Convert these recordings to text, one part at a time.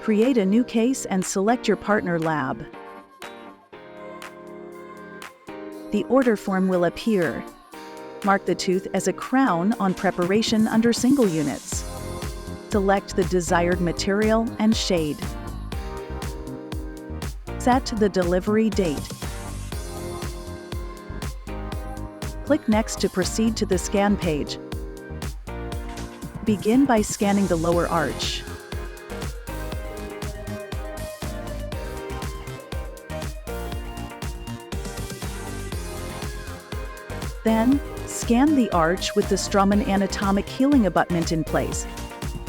Create a new case and select your partner lab. The order form will appear. Mark the tooth as a crown on preparation under single units. Select the desired material and shade. Set the delivery date. Click Next to proceed to the scan page. Begin by scanning the lower arch. Then, scan the arch with the Straumann Anatomic Healing Abutment in place.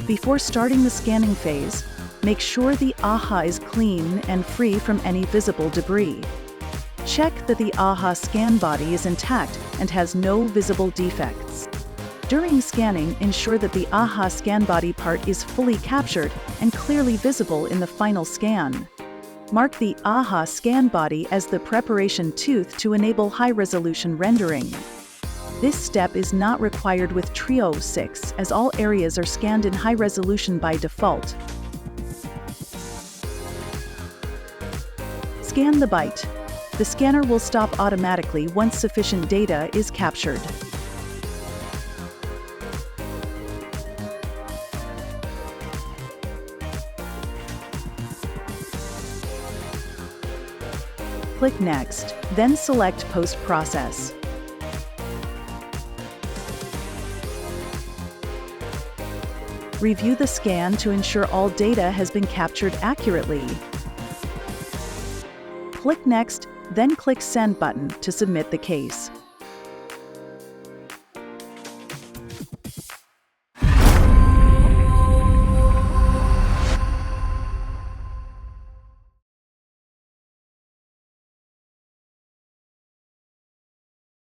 Before starting the scanning phase, make sure the AHA is clean and free from any visible debris. Check that the AHA scan body is intact and has no visible defects. During scanning, ensure that the AHA scan body part is fully captured and clearly visible in the final scan. Mark the AHA scan body as the preparation tooth to enable high-resolution rendering. This step is not required with TRIOS 6, as all areas are scanned in high resolution by default. Scan the bite. The scanner will stop automatically once sufficient data is captured. Click Next, then select Post-Process. Review the scan to ensure all data has been captured accurately. Click Next, then click Send button to submit the case.